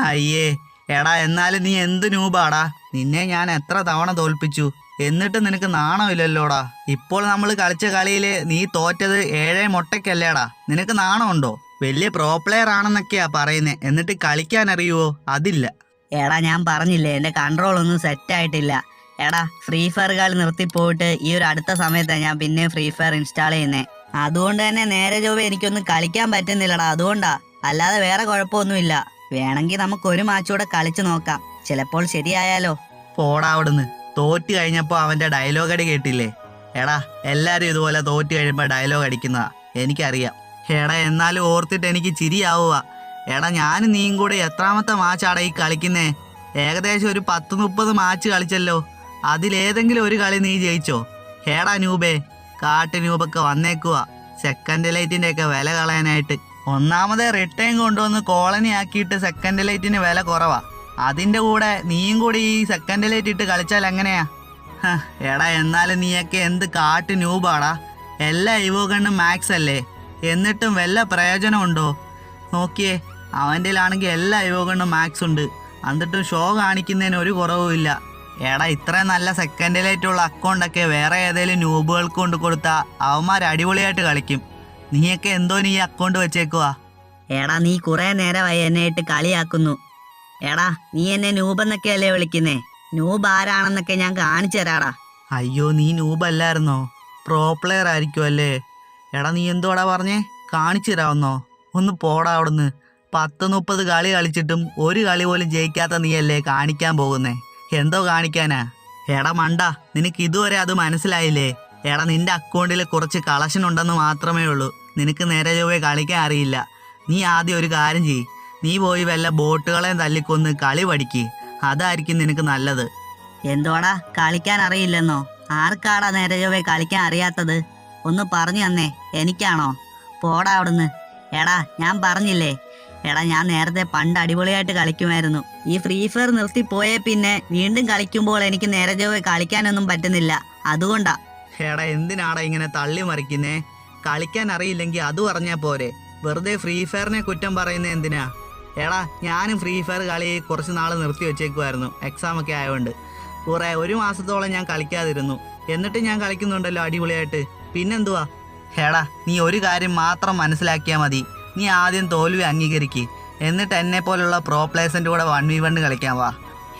അയ്യേ എടാ, എന്നാലും നീ എന്ത് നൂബാടാ. നിന്നെ ഞാൻ എത്ര തവണ തോൽപ്പിച്ചു, എന്നിട്ട് നിനക്ക് നാണമില്ലല്ലോടാ. ഇപ്പോൾ നമ്മൾ കളിച്ച കളിയിൽ നീ തോറ്റത് 7 മുട്ടയ്ക്കല്ലേടാ. നിനക്ക് നാണമുണ്ടോ? വലിയ പ്രോ പ്ലെയർ ആണെന്നൊക്കെയാ പറയുന്നേ, എന്നിട്ട് കളിക്കാൻ അറിയുവോ? അതില്ല. എടാ ഞാൻ പറഞ്ഞില്ലേ എന്റെ കൺട്രോൾ ഒന്നും സെറ്റ് ആയിട്ടില്ല. എടാ ഫ്രീ ഫയർ കളി നിർത്തിപ്പോയിട്ട് ഈ ഒരു അടുത്ത സമയത്താണ് ഞാൻ പിന്നെ ഫ്രീ ഫയർ ഇൻസ്റ്റാൾ ചെയ്യുന്നേ. അതുകൊണ്ട് തന്നെ നേരെ ചൊവ്വേ എനിക്കൊന്നും കളിക്കാൻ പറ്റുന്നില്ലടാ. അതുകൊണ്ടാ, അല്ലാതെ വേറെ കുഴപ്പമൊന്നുമില്ല. വേണമെങ്കിൽ നമുക്ക് ഒരു മാച്ച് കൂടെ കളിച്ചു നോക്കാം, ചിലപ്പോൾ ശരിയായാലോ. പോടാ അവിടുന്ന്. തോറ്റ് കഴിഞ്ഞപ്പോൾ അവന്റെ ഡയലോഗ് അടി കേട്ടില്ലേ? എടാ, എല്ലാരും ഇതുപോലെ തോറ്റ് കഴിയുമ്പോൾ ഡയലോഗ് അടിക്കുന്നതാ, എനിക്കറിയാം. എടാ എന്നാലും ഓർത്തിട്ട് എനിക്ക് ചിരിയാവുക. എടാ ഞാനും നീയും കൂടെ എത്രാമത്തെ മാച്ചാടാ ഈ കളിക്കുന്നേ? ഏകദേശം ഒരു 10-30 മാച്ച് കളിച്ചല്ലോ. അതിലേതെങ്കിലും ഒരു കളി നീ ജയിച്ചോ? ഏടാ നൂബേ, കാട്ട് നൂബൊക്കെ വന്നേക്കുക സെക്കൻഡ് ലൈറ്റിന്റെ ഒക്കെ വില കളയാനായിട്ട്. ഒന്നാമതേ റിട്ടേൺ കൊണ്ടുവന്ന് കോളനി ആക്കിയിട്ട് സെക്കൻഡ് ലൈറ്റിന് വില കുറവാ. അതിന്റെ കൂടെ നീയും കൂടി ഈ സെക്കൻഡ് ലൈറ്റ് ഇട്ട് കളിച്ചാൽ എങ്ങനെയാ? എടാ എന്നാലും നീയൊക്കെ എന്ത് കാട്ട് നൂബാടാ. എല്ലാ ഇവോഗണ്ണും മാക്സ് അല്ലേ, എന്നിട്ടും വല്ല പ്രയോജനമുണ്ടോ? നോക്കിയേ, അവൻ്റെലാണെങ്കിൽ എല്ലാ ഇവോഗണ്ണും മാക്സ് ഉണ്ട്, എന്നിട്ടും ഷോ കാണിക്കുന്നതിന് ഒരു കുറവുമില്ല. എടാ ഇത്രയും നല്ല സെക്കൻഡ് ലൈറ്റുള്ള അക്കൗണ്ടൊക്കെ വേറെ ഏതെങ്കിലും നൂബുകൾക്ക് കൊണ്ട് കൊടുത്താൽ അവന്മാർ അടിപൊളിയായിട്ട് കളിക്കും. നീയൊക്കെ എന്തോന്ന് ഈ അക്കൗണ്ട് വെച്ചേക്കുവാ? എടാ നീ കുറെ നേരമായി എന്നെ ഇട്ട് കളിയാക്കുന്നു. എടാ നീ എന്നെ നൂബെന്നൊക്കെയല്ലേ വിളിക്കുന്നേ? നൂബ് ആരാണെന്നൊക്കെ ഞാൻ കാണിച്ചു തരാടാ. അയ്യോ, നീ നൂബല്ലായിരുന്നോ? Pro player ആയിരിക്കുമല്ലേ? എടാ നീ എന്തോടാ പറഞ്ഞേ? കാണിച്ചു തരാമെന്നോ? ഒന്ന് പോടാ അവിടുന്ന്. 10-30 കളി കളിച്ചിട്ടും ഒരു കളി പോലും ജയിക്കാത്ത നീയല്ലേ കാണിക്കാൻ പോകുന്നേ? എന്തോ കാണിക്കാനാ? എടാ മണ്ട, നിനക്ക് ഇതുവരെ അത് മനസ്സിലായില്ലേ? എടാ നിന്റെ അക്കൗണ്ടിൽ കുറച്ച് കളക്ഷൻ ഉണ്ടെന്ന് മാത്രമേ ഉള്ളൂ, നിനക്ക് നേരെ ചൊവ്വേ കളിക്കാൻ അറിയില്ല. നീ ആദ്യം ഒരു കാര്യം ചെയ്യ്, നീ പോയി വല്ല ബോട്ടുകളെയും തല്ലിക്കൊന്ന് കളി പഠിക്ക്, അതായിരിക്കും നിനക്ക് നല്ലത്. എന്തോടാ കളിക്കാൻ അറിയില്ലെന്നോ? ആർക്കാടാ നേരെ ചൊവ്വേ കളിക്കാൻ അറിയാത്തത്? ഒന്ന് പറഞ്ഞു തന്നേ, എനിക്കാണോ? പോടാ അവിടുന്ന്. എടാ ഞാൻ പറഞ്ഞില്ലേ, എടാ ഞാൻ നേരത്തെ പണ്ട് അടിപൊളിയായിട്ട് കളിക്കുമായിരുന്നു. ഈ ഫ്രീ ഫയർ നിർത്തി പോയേ പിന്നെ വീണ്ടും കളിക്കുമ്പോൾ എനിക്ക് നേരെ ചൊവ്വേ കളിക്കാനൊന്നും പറ്റുന്നില്ല, അതുകൊണ്ടാ. എടാ എന്തിനാടാ ഇങ്ങനെ തള്ളി മറിക്കുന്നേ? കളിക്കാൻ അറിയില്ലെങ്കിൽ അത് പറഞ്ഞാൽ പോരെ, വെറുതെ ഫ്രീ ഫയറിനെ കുറ്റം പറയുന്നത് എന്തിനാ? എടാ ഞാനും ഫ്രീ ഫയർ കളി കുറച്ച് നാൾ നിർത്തി വെച്ചേക്കുമായിരുന്നു, എക്സാം ഒക്കെ ആയതുകൊണ്ട്. ഒരു മാസത്തോളം ഞാൻ കളിക്കാതിരുന്നു, എന്നിട്ട് ഞാൻ കളിക്കുന്നുണ്ടല്ലോ അടിപൊളിയായിട്ട്, പിന്നെന്തുവാ? എടാ നീ ഒരു കാര്യം മാത്രം മനസ്സിലാക്കിയാൽ മതി, നീ ആദ്യം തോൽവി അംഗീകരിക്ക്, എന്നിട്ട് എന്നെ പോലുള്ള പ്രോ പ്ലേയേഴ്സിൻ്റെ കൂടെ 1v1 കളിക്കാൻ വാ.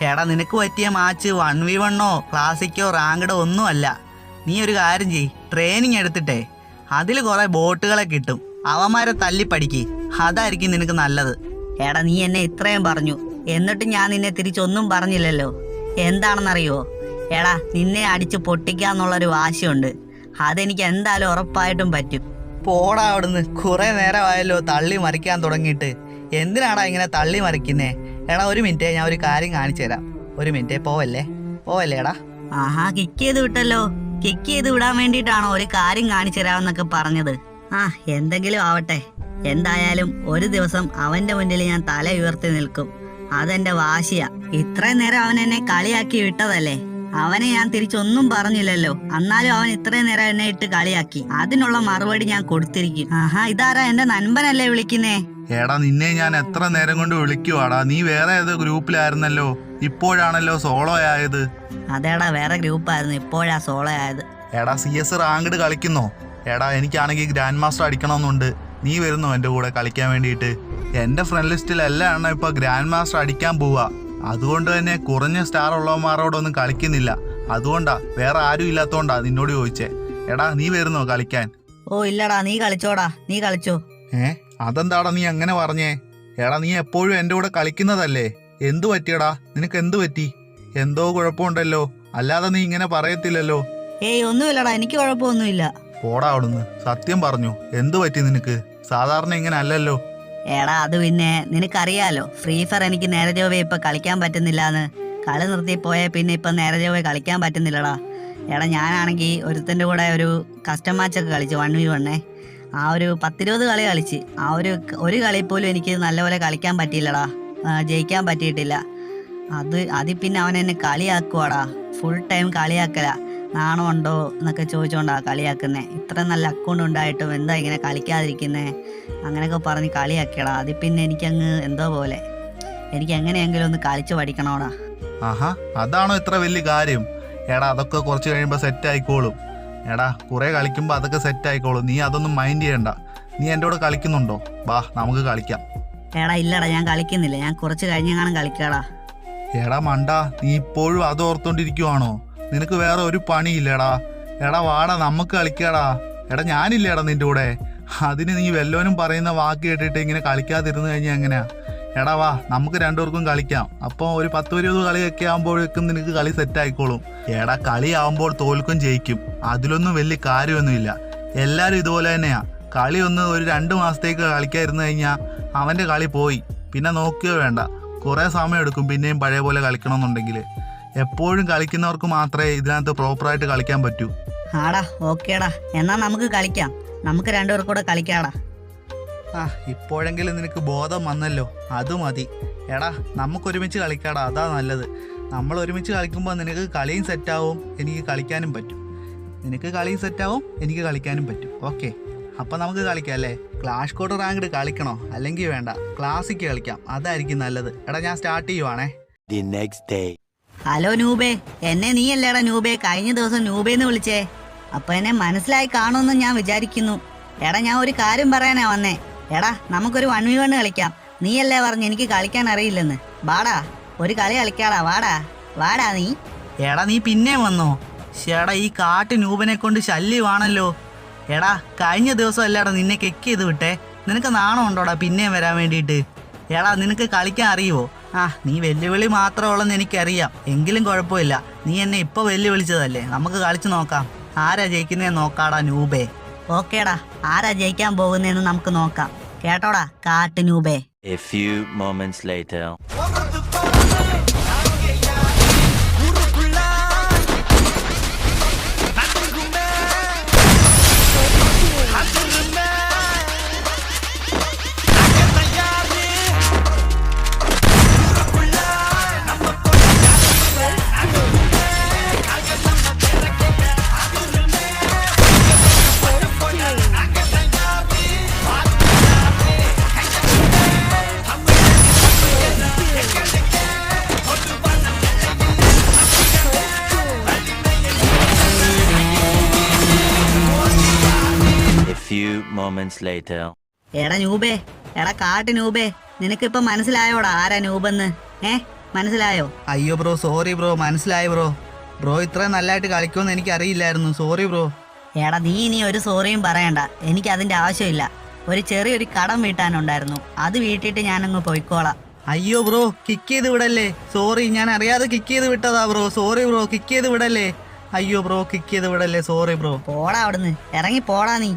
എടാ നിനക്ക് പറ്റിയ മാച്ച് 1v1ഓ ക്ലാസിക്കോ റാങ്കഡോ ഒന്നുമല്ല. നീ ഒരു കാര്യം ചെയ്യ്, ട്രെയിനിങ് എടുത്തിട്ടേ അതിൽ കുറേ ബോട്ടുകളെ കിട്ടും, അവന്മാരെ തല്ലിപ്പടിക്ക്, അതായിരിക്കും നിനക്ക് നല്ലത്. എടാ നീ എന്നെ ഇത്രയും പറഞ്ഞു, എന്നിട്ട് ഞാൻ നിന്നെ തിരിച്ചൊന്നും പറഞ്ഞില്ലല്ലോ. എന്താണെന്നറിയോ? എടാ നിന്നെ അടിച്ച് പൊട്ടിക്കാന്നുള്ളൊരു വാശിയുണ്ട്, അതെനിക്ക് എന്തായാലും ഉറപ്പായിട്ടും പറ്റും. പോടാ അവിടുന്ന്. കുറെ നേരമായല്ലോ തള്ളി മറിക്കാൻ തുടങ്ങിയിട്ട്, എന്തിനാടാ ഇങ്ങനെ തള്ളി മറിക്കുന്നേ? എടാ ഒരു മിനിറ്റ്, ഞാൻ ഒരു കാര്യം കാണിച്ചു തരാം. ഒരു മിനിറ്റ്, പോവല്ലേ എടാ. ആഹാ, കിക്ക് ചെയ്ത് വിട്ടല്ലോ. കിക്ക് ചെയ്ത് വിടാൻ വേണ്ടിയിട്ടാണോ ഒരു കാര്യം കാണിച്ചു തരാമെന്നൊക്കെ പറഞ്ഞത്? ആ എന്തെങ്കിലും ആവട്ടെ, എന്തായാലും ഒരു ദിവസം അവന്റെ മുന്നിൽ ഞാൻ തല ഉയർത്തി നിൽക്കും, അതെന്റെ വാശിയാ. ഇത്രയും നേരം അവൻ എന്നെ കളിയാക്കി വിട്ടതല്ലേ, അവനെ ഞാൻ തിരിച്ചൊന്നും പറഞ്ഞില്ലല്ലോ, എന്നാലും അവൻ ഇത്രയും നേരം എന്നെ ഇട്ട് കളിയാക്കി, അതിനുള്ള മറുപടി ഞാൻ കൊടുത്തിരിക്കും. ആഹാ, ഇതാരാ? എന്റെ നൻപനല്ലേ വിളിക്കുന്നേ? എടാ നിന്നെ ഞാൻ എത്ര നേരം കൊണ്ട് വിളിക്കുവാടാ, നീ വേറെ ഏതോ ഗ്രൂപ്പിലായിരുന്നല്ലോ, ഇപ്പോഴാണല്ലോ സോളോ ആയത്. അതേടാ വേറെ ഗ്രൂപ്പായിരുന്നു, ഇപ്പോഴാ സോളോ ആയത്. എടാ CS റാങ്കഡ് കളിക്കുന്നോ? എടാ എനിക്കാണെങ്കിൽ ഗ്രാൻഡ് മാസ്റ്റർ അടിക്കണമെന്നുണ്ട്, നീ വരുന്നോ എൻ്റെ കൂടെ കളിക്കാൻ വേണ്ടിയിട്ട്? എൻ്റെ ഫ്രണ്ട് ലിസ്റ്റിൽ എല്ലാ എണ്ണം ഇപ്പോൾ ഗ്രാൻഡ് മാസ്റ്റർ അടിക്കാൻ പോവാ, അതുകൊണ്ട് തന്നെ കുറഞ്ഞ സ്റ്റാർ ഉള്ളവന്മാരോടൊന്നും കളിക്കുന്നില്ല, അതുകൊണ്ടാ, വേറെ ആരും ഇല്ലാത്തോണ്ടാ നിന്നോട് ചോദിച്ചേ. എടാ നീ വരുന്നോ കളിക്കാൻ? ഓ ഇല്ലടാ, നീ കളിച്ചോടാ, നീ കളിച്ചോ. അതെന്താടാ നീ അങ്ങനെ പറഞ്ഞേ? എടാ നീ എപ്പോഴും എൻ്റെ കൂടെ കളിക്കുന്നതല്ലേ, എന്തു പറ്റിയടാ? നിനക്ക് എന്തു പറ്റി? എന്തോ കുഴപ്പമുണ്ടല്ലോ, അല്ലാതെ നീ ഇങ്ങനെ പറയത്തില്ലല്ലോ. ഏയ് ഒന്നുമില്ലടാ, എനിക്ക് കുഴപ്പമൊന്നുമില്ല. പോടാ അവിടുന്ന്, സത്യം പറഞ്ഞു, എന്തു പറ്റി നിനക്ക്? സാധാരണ ഇങ്ങനെ അല്ലല്ലോ. എടാ അത് പിന്നെ നിനക്കറിയാലോ, ഫ്രീ ഫയർ എനിക്ക് നേരെ ചൊവ്വേ ഇപ്പൊ കളിക്കാൻ പറ്റുന്നില്ലാന്ന്. കളി നിർത്തി പോയാൽ പിന്നെ ഇപ്പൊ നേരെ ചൊവ്വേ കളിക്കാൻ പറ്റുന്നില്ലടാ. എടാ ഞാനാണെങ്കിൽ ഒരുത്തൻ്റെ കൂടെ ഒരു കസ്റ്റം മാച്ചൊക്കെ കളിച്ചു, 1v1. ആ ഒരു 10-20 കളി കളിച്ച്, ആ ഒരു കളി പോലും എനിക്ക് നല്ലപോലെ കളിക്കാൻ പറ്റിയില്ലടാ, ജയിക്കാൻ പറ്റിയിട്ടില്ല. അതിൽ പിന്നെ അവൻ എന്നെ കളിയാക്കുവാടാ, ഫുൾ ടൈം കളിയാക്കല. നാണമുണ്ടോ എന്നൊക്കെ ചോദിച്ചോണ്ടാ കളിയാക്കുന്നേ. ഇത്ര നല്ല അക്കൗണ്ട് ഉണ്ടായിട്ടും എന്താ ഇങ്ങനെ കളിക്കാതിരിക്കുന്നേ അങ്ങനെയൊക്കെ പറഞ്ഞ് കളിയാക്കിയടാ. അതിൽ പിന്നെ എനിക്കങ്ങ് എന്തോ പോലെ. എനിക്ക് എങ്ങനെയെങ്കിലും ഒന്ന് കളിച്ചു പഠിക്കണോടാ. ആഹാ, അതാണോ ഇത്ര വലിയ കാര്യം? എടാ അതൊക്കെ കുറച്ച് കഴിയുമ്പോൾ സെറ്റ് ആയിക്കോളും. എടാ കുറെ കളിക്കുമ്പോൾ അതൊക്കെ സെറ്റ് ആയിക്കോളും. നീ അതൊന്നും മൈൻഡ് ചെയ്യണ്ട. നീ എൻ്റെ കൂടെ കളിക്കുന്നുണ്ടോ? വാ നമുക്ക് കളിക്കാം. എടാ ഇല്ലടാ, ഞാൻ കളിക്കുന്നില്ല. ഞാൻ കുറച്ച് കഴിഞ്ഞെങ്ങാനും കളിക്കാടാ. എടാ മണ്ട, നീ ഇപ്പോഴും അത് ഓർത്തോണ്ടിരിക്കുവാണോ? നിനക്ക് വേറെ ഒരു പണിയില്ലടാ. എടാ വാടാ നമുക്ക് കളിക്കാടാ. എടാ ഞാനില്ലേടാ നിന്റെ കൂടെ. അതിന് നീ വല്ലോനും പറയുന്ന വാക്ക് കേട്ടിട്ട് ഇങ്ങനെ കളിക്കാതിരുന്നു കഴിഞ്ഞാൽ എങ്ങനെയാ? എടാ വാ നമുക്ക് രണ്ടുപേർക്കും കളിക്കാം. അപ്പോൾ ഒരു 10-20 കളിയൊക്കെ ആകുമ്പോഴേക്കും നിനക്ക് കളി സെറ്റ് ആയിക്കോളും. എടാ കളി ആവുമ്പോൾ തോൽക്കും ജയിക്കും, അതിലൊന്നും വലിയ കാര്യമൊന്നുമില്ല. എല്ലാവരും ഇതുപോലെ തന്നെയാ. കളി ഒന്ന് ഒരു 2 മാസത്തേക്ക് കളിക്കാതിരുന്നു കഴിഞ്ഞാൽ അവൻ്റെ കളി പോയി. പിന്നെ നോക്കുകയോ വേണ്ട, കുറേ സമയം എടുക്കും പിന്നെയും പഴയ പോലെ കളിക്കണമെന്നുണ്ടെങ്കിൽ. എപ്പോഴും കളിക്കുന്നവർക്ക് മാത്രമേ ഇതിനകത്ത് പ്രോപ്പറായിട്ട് കളിക്കാൻ പറ്റൂ. ആടാ ഓക്കേടാ, എന്നാ നമുക്ക് കളിക്കാം. നമുക്ക് രണ്ടുപേർക്കും കൂടെ കളിക്കാടാ. ആ ഇപ്പോഴെങ്കിലും നിനക്ക് ബോധം വന്നല്ലോ, അത് മതി. എടാ നമുക്കൊരുമിച്ച് കളിക്കാടാ, അതാ നല്ലത്. നമ്മൾ ഒരുമിച്ച് കളിക്കുമ്പോൾ നിനക്ക് കളിയും സെറ്റാവും, എനിക്ക് കളിക്കാനും പറ്റും. നിനക്ക് കളിയും സെറ്റാവും, എനിക്ക് കളിക്കാനും പറ്റും. ഓക്കെ, അപ്പം നമുക്ക് കളിക്കാം അല്ലേ? ക്ലാഷ് കോഡ് റാങ്ക്ഡ് കളിക്കണോ അല്ലെങ്കിൽ വേണ്ട? ക്ലാസിക്ക് കളിക്കാം, അതായിരിക്കും നല്ലത്. എടാ ഞാൻ സ്റ്റാർട്ട് ചെയ്യുവാണേ. ഹലോ നൂബേ, എന്നെ നീയല്ലേടാ നൂബേ കഴിഞ്ഞ ദിവസം നൂബേന്ന് വിളിച്ചേ? അപ്പൊ എന്നെ മനസ്സിലായി കാണുമെന്ന് ഞാൻ വിചാരിക്കുന്നു. എടാ ഞാൻ ഒരു കാര്യം പറയാനാ വന്നേ. എടാ നമുക്കൊരു 1v1 കളിക്കാം. നീയല്ലേ പറഞ്ഞു എനിക്ക് കളിക്കാൻ അറിയില്ലെന്ന്. വാടാ ഒരു കളി കളിക്കാടാ, വാടാ വാടാ നീ. എടാ നീ പിന്നെ വന്നോ? ചേടാ ഈ കാട്ട് നൂബനെ കൊണ്ട് ശല്യമാണല്ലോ. എടാ കഴിഞ്ഞ ദിവസം അല്ലേടാ നിന്നെ കെക്ക് ചെയ്ത് വിട്ടേ. നിനക്ക് നാണം ഉണ്ടോടാ പിന്നെയും വരാൻ വേണ്ടിയിട്ട്? എടാ നിനക്ക് കളിക്കാൻ അറിയുമോ? ആ നീ വെല്ലുവിളി മാത്രമേ ഉള്ളെന്ന് എനിക്കറിയാം, എങ്കിലും കുഴപ്പമില്ല. നീ എന്നെ ഇപ്പോൾ വെല്ലുവിളിച്ചതല്ലേ, നമുക്ക് കളിച്ച് നോക്കാം. ആരാ ജയിക്കുന്നതെന്ന് നോക്കാടാ നൂബേ. ഓക്കേടാ, ആരാ ജയിക്കാൻ പോകുന്നതെന്ന് നമുക്ക് നോക്കാം. കേട്ടോടാ കാട്ട് നൂബേ. A few moments later. Few moments later. എടാ നൂബേ, എടാ കാട്ട് നൂബേ, നിനക്കിപ്പോ മനസ്സിലായോടാ ആരാ നൂബെന്ന്? മനസ്സിലായോ? അയ്യോ ബ്രോ, സോറി ബ്രോ, മനസ്സിലായി ബ്രോ. ബ്രോ ഇത്രയും നല്ലതായിട്ട് കളിക്കുമെന്ന് എനിക്കറിയില്ലായിരുന്നു, സോറി ബ്രോ. എടാ നീ ഇനി ഒരു സോറിയും പറയണ്ട, എനിക്ക് അതിന്റെ ആവശ്യമില്ല. ഒരു ചെറിയൊരു കടം വീട്ടാനുണ്ടായിരുന്നു, അത് വീട്ടിട്ട് ഞാനങ്ങ് പോയിക്കോളാം. അയ്യോ ബ്രോ, കിക്ക് ചെയ്ത് വിടല്ലേ. സോറി, ഞാൻ അറിയാതെ കിക്ക് ചെയ്ത് വിട്ടതാ ബ്രോ. സോറി ബ്രോ, കിക്ക് ചെയ്ത് വിടല്ലേ. അയ്യോ ബ്രോ, കിക്ക് ചെയ്ത് വിടല്ലേ. Sorry bro. പോടാ അവിടുന്ന്, ഇറങ്ങി പോടാ നീ.